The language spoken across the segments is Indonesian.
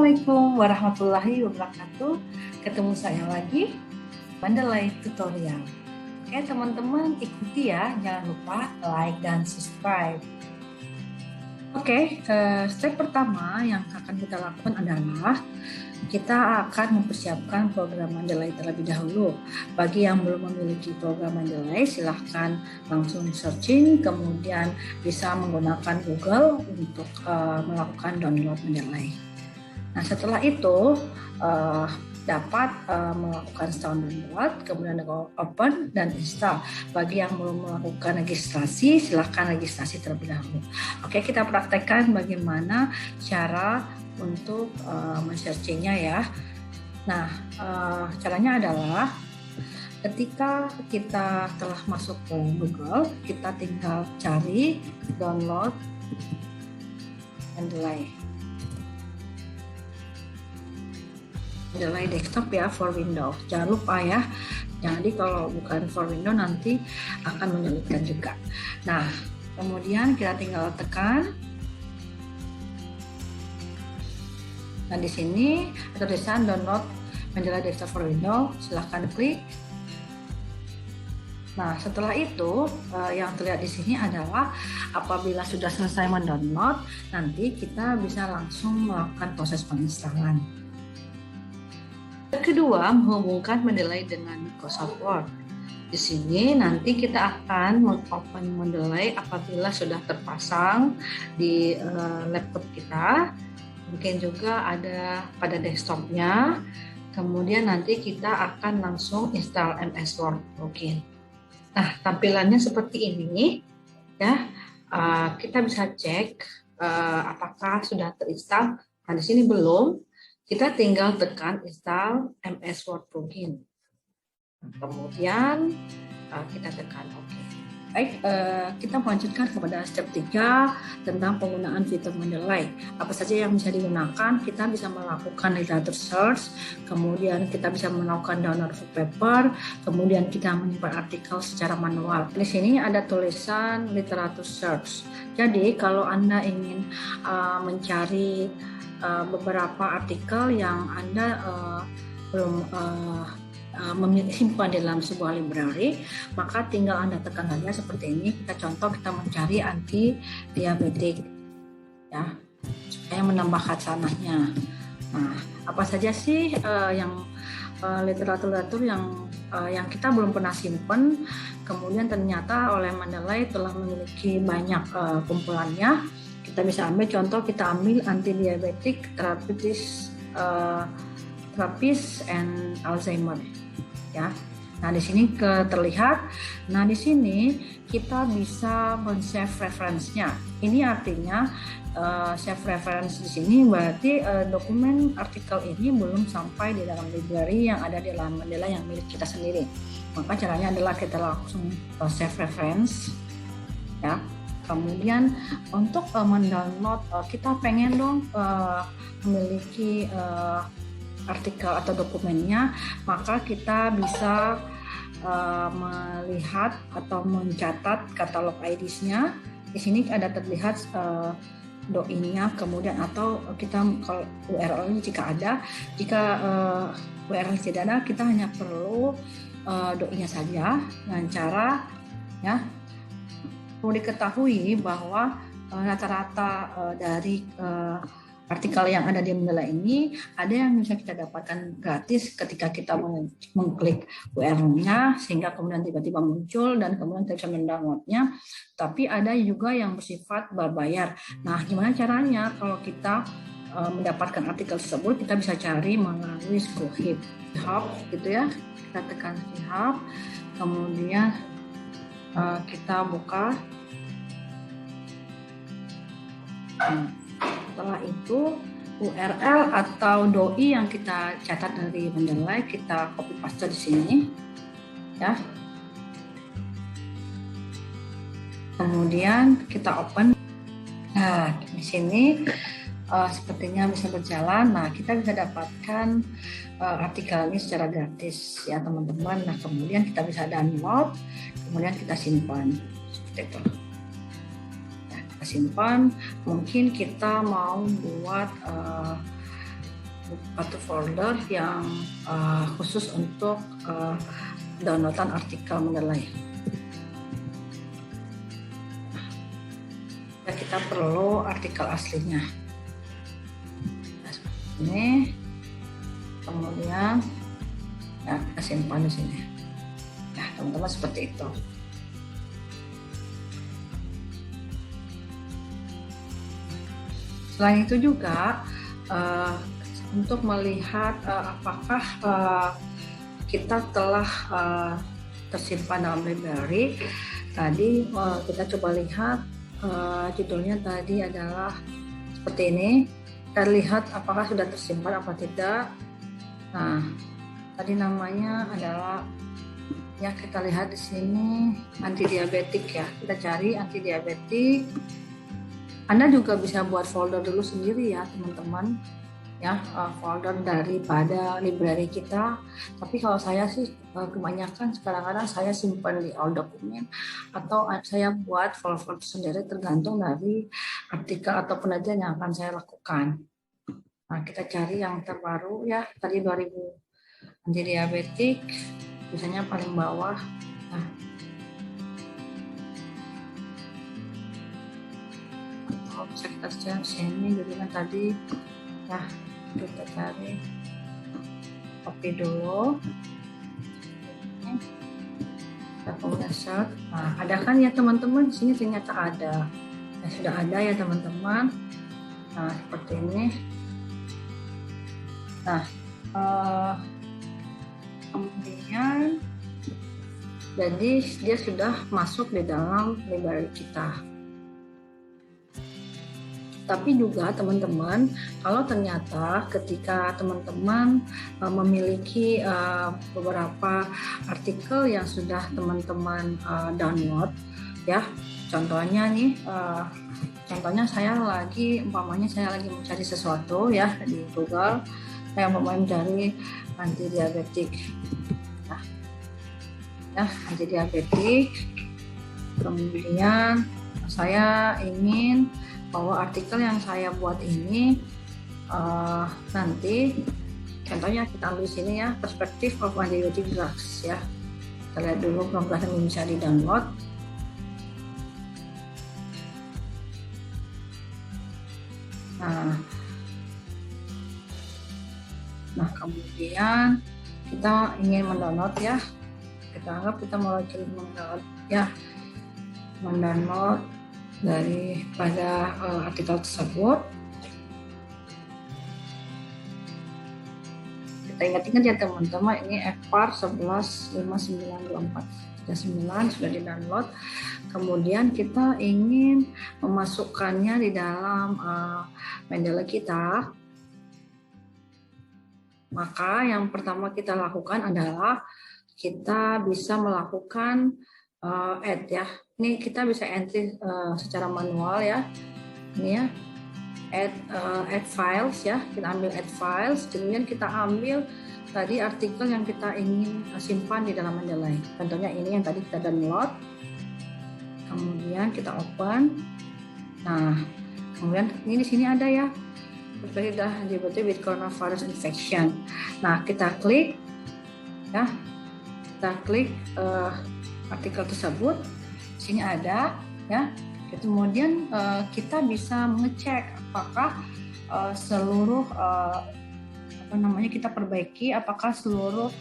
Assalamualaikum warahmatullahi wabarakatuh. Ketemu saya lagi, Mendeley Tutorial. Oke teman-teman, ikuti ya, jangan lupa like dan subscribe. Oke, step pertama yang akan kita lakukan adalah kita akan mempersiapkan program Mendeley terlebih dahulu. Bagi yang belum memiliki program Mendeley, silahkan langsung searching, kemudian bisa menggunakan Google untuk melakukan download Mendeley. Nah, setelah itu dapat melakukan install download, kemudian open dan install. Bagi yang belum melakukan registrasi, silahkan registrasi terlebih dahulu. Oke, kita praktekkan bagaimana cara untuk men-searchingnya ya. Nah, caranya adalah ketika kita telah masuk ke Google, kita tinggal cari download Mendeley desktop ya, for Windows. Jangan lupa ya, jadi kalau bukan for Windows nanti akan menyulitkan juga. Nah, kemudian kita tinggal tekan. Nah, di sini ada tulisan download Mendeley desktop for Windows, silahkan klik. Nah, setelah itu yang terlihat di sini adalah apabila sudah selesai mendownload, nanti kita bisa langsung melakukan proses penginstalan. Kedua, menghubungkan Mendeley dengan Microsoft Word. Di sini nanti kita akan meng-open Mendeley apabila sudah terpasang di laptop kita. Mungkin juga ada pada desktopnya. Kemudian nanti kita akan langsung install MS Word plugin. Nah, tampilannya seperti ini ya. Kita bisa cek apakah sudah terinstall. Nah, di sini belum. Kita tinggal tekan install MS Word plugin. Kemudian kita tekan OK. Baik, kita melanjutkan kepada step 3 tentang penggunaan fitur Mendeley. Apa saja yang bisa digunakan? Kita bisa melakukan literatur search, kemudian kita bisa melakukan download paper, kemudian kita menyimpan artikel secara manual. Di sini ada tulisan literatur search. Jadi kalau Anda ingin mencari beberapa artikel yang Anda belum simpan di dalam sebuah library, maka tinggal Anda tekan saja seperti ini. Kita mencari anti diabetik ya, supaya menambah khasanahnya. Nah, apa saja sih yang literatur yang kita belum pernah simpan, kemudian ternyata oleh Mendeley telah memiliki banyak kumpulannya. Kita bisa ambil contoh, kita ambil anti diabetik, terapis and Alzheimer ya. Nah, di sini terlihat. Nah, di sini kita bisa men-save reference-nya. Ini artinya save reference di sini berarti dokumen artikel ini belum sampai di dalam library yang ada di dalam Mendeley yang milik kita sendiri. Maka caranya adalah kita langsung save reference ya. Kemudian untuk mendownload, kita pengen dong memiliki artikel atau dokumennya, maka kita bisa melihat atau mencatat katalog IDs-nya. Di sini ada terlihat doi-nya, kemudian atau kita kalau URL-nya jika ada, jika URL tidak ada, kita hanya perlu doi-nya saja dengan cara ya. Perlu diketahui bahwa rata-rata dari artikel yang ada di Mendeley ini ada yang bisa kita dapatkan gratis ketika kita mengklik URL-nya, sehingga kemudian tiba-tiba muncul dan kemudian kita bisa mendownloadnya. Tapi ada juga yang bersifat berbayar. Nah, gimana caranya kalau kita mendapatkan artikel tersebut? Kita bisa cari melalui Schoolhub gitu ya. Kita tekan Schoolhub, kemudian kita buka. Setelah itu URL atau doi yang kita catat dari Mendeley kita copy paste di sini ya. Kemudian kita open. Nah, di sini sepertinya bisa berjalan. Nah, kita bisa dapatkan artikel ini secara gratis ya teman-teman. Nah, kemudian kita bisa download, kemudian kita simpan seperti itu. Simpan, mungkin kita mau buat satu folder yang khusus untuk downloadan artikel Mendeley. Kita perlu artikel aslinya. Nah, seperti ini. Kemudian ya, kita simpan di sini. Nah, teman-teman seperti itu. Selain itu juga untuk melihat apakah kita telah tersimpan dalam library, tadi kita coba lihat judulnya tadi adalah seperti ini. Kita lihat apakah sudah tersimpan apa tidak. Nah, tadi namanya adalah ya, kita lihat di sini antidiabetik ya. Kita cari antidiabetik. Anda juga bisa buat folder dulu sendiri ya teman-teman, ya folder daripada library kita. Tapi kalau saya sih kebanyakan kadang-kadang saya simpan di all dokumen atau saya buat folder sendiri tergantung dari artikel atau penelitian yang akan saya lakukan. Nah, kita cari yang terbaru ya, tadi 2000 antidiabetik, biasanya paling bawah. Nah, bisa kita cari sini, jadi kan tadi ya, kita cari, copy dulu, kita kemudian search. Nah, ada kan ya teman-teman, di sini ternyata ada, ya, sudah ada ya teman-teman. Nah, seperti ini. Nah, kemudian jadi dia sudah masuk di dalam library kita. Tapi juga teman-teman, kalau ternyata ketika teman-teman memiliki beberapa artikel yang sudah teman-teman download, ya, contohnya nih, contohnya saya lagi, umpamanya saya lagi mencari sesuatu ya di Google, saya umpamanya mencari antidiabetik, nah, ya, antidiabetik, kemudian saya ingin bahwa artikel yang saya buat ini nanti contohnya kita ambil sini ya, perspektif of antibiotic drugs ya. Kita lihat dulu mudah-mudahan bisa di download. Nah, kemudian kita ingin mendownload ya. Kita anggap kita mau mendownload ya, mendownload daripada artikel tersebut. Kita ingat-ingat ya teman-teman, ini FPAR 11592439 sudah di-download. Kemudian kita ingin memasukkannya di dalam Mendeley kita. Maka yang pertama kita lakukan adalah kita bisa melakukan add ya. Ini kita bisa entry secara manual ya. Ini ya, add files ya. Kita ambil add files, kemudian kita ambil tadi artikel yang kita ingin simpan di dalam Mendeley. Contohnya ini yang tadi kita download. Kemudian kita open. Nah, kemudian ini di sini ada ya, perspektif antibiotic with coronavirus infection. Nah, kita klik ya, kita klik artikel tersebut. Di sini ada ya. Kemudian kita bisa mengecek apakah seluruh kita perbaiki apakah seluruh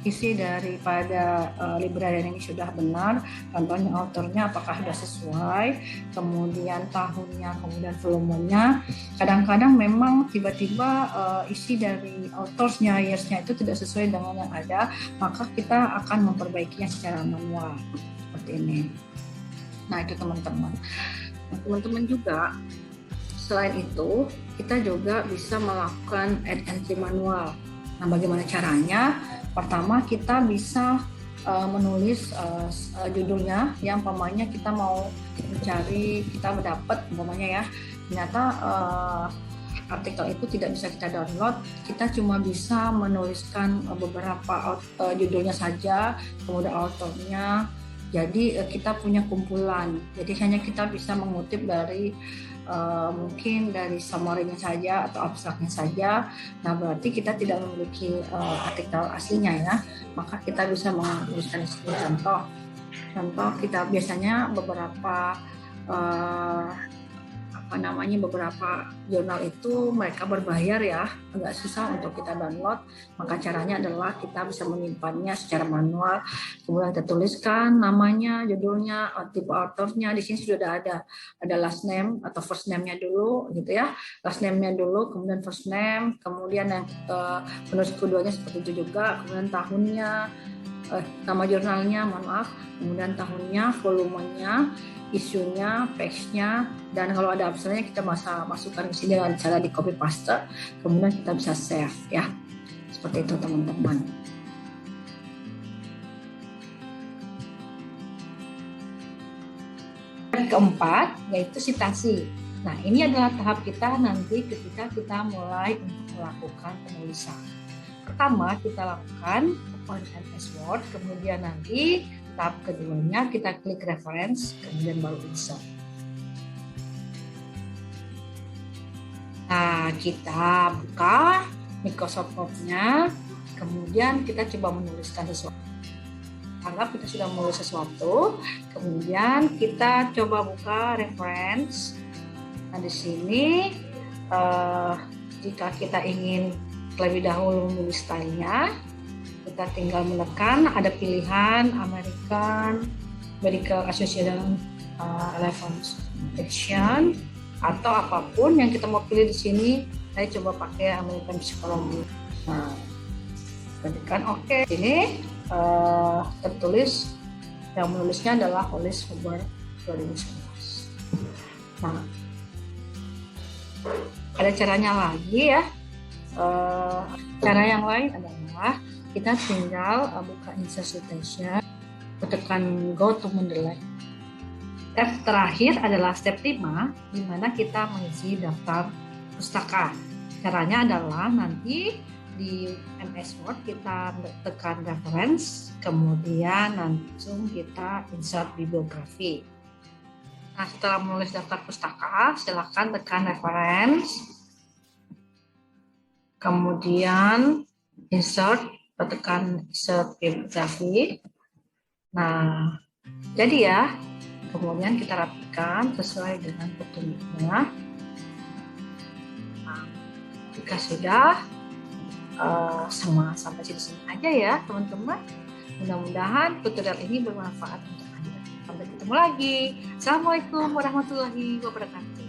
isi daripada library ini sudah benar, contohnya autornya apakah sudah sesuai, kemudian tahunnya, kemudian volumenya. Kadang-kadang memang tiba-tiba isi dari autorsnya, yearsnya itu tidak sesuai dengan yang ada, maka kita akan memperbaikinya secara manual seperti ini. Nah, itu teman-teman. Teman-teman juga selain itu kita juga bisa melakukan add entry manual. Nah, bagaimana caranya? Pertama, kita bisa menulis judulnya, yang umpamanya kita mau mencari, kita mendapat umpamanya ya, ternyata artikel itu tidak bisa kita download, kita cuma bisa menuliskan beberapa judulnya saja, kemudian autornya, Jadi kita punya kumpulan. Jadi hanya kita bisa mengutip dari mungkin dari summary-nya saja atau abstraknya saja. Nah, berarti kita tidak memiliki artikel aslinya ya. Maka kita bisa menuliskan contoh. Contoh kita biasanya beberapa beberapa jurnal itu mereka berbayar ya, agak susah untuk kita download. Maka caranya adalah kita bisa menyimpannya secara manual, kemudian kita tuliskan namanya, judulnya, tipe authornya. Di sini sudah ada last name atau first name-nya dulu gitu ya, last name-nya dulu, kemudian first name, kemudian yang penulis keduanya seperti itu juga, kemudian tahunnya, nama jurnalnya, mohon maaf, kemudian tahunnya, volumenya, isunya, page-nya, dan kalau ada absennya kita bisa masukkan ke sini dengan cara di copy paste, kemudian kita bisa save ya. Seperti itu teman-teman. Yang keempat yaitu sitasi. Nah, ini adalah tahap kita nanti ketika kita mulai untuk melakukan penulisan. Pertama kita lakukan on MS Word, kemudian nanti tahap keduanya kita klik reference, kemudian baru insert. Nah, kita buka Microsoft Word-nya, kemudian kita coba menuliskan sesuatu. Anggap kita sudah menulis sesuatu, kemudian kita coba buka reference. Nah, di sini jika kita ingin lebih dahulu menulis stylenya, kita tinggal menekan, ada pilihan American Medical Association Relevant Section atau apapun yang kita mau pilih di sini. Saya coba pakai American Psychology. Nah, tekan OK. Ini tertulis yang menulisnya adalah Hollis Huber 2019. Nah, ada caranya lagi ya. Cara yang lain adalah kita tinggal buka insert citation, tekan go to Mendeley. Step terakhir adalah step 5, di mana kita mengisi daftar pustaka. Caranya adalah nanti di MS Word kita tekan reference, kemudian langsung kita insert bibliografi. Nah, setelah menulis daftar pustaka, silakan tekan reference, kemudian insert, tekan insert bibliografi. Nah, jadi ya, kemudian kita rapikan sesuai dengan petunjuknya. Nah, jika sudah, semua sampai sini aja ya teman-teman. Mudah-mudahan tutorial ini bermanfaat untuk Anda. Sampai ketemu lagi. Assalamualaikum warahmatullahi wabarakatuh.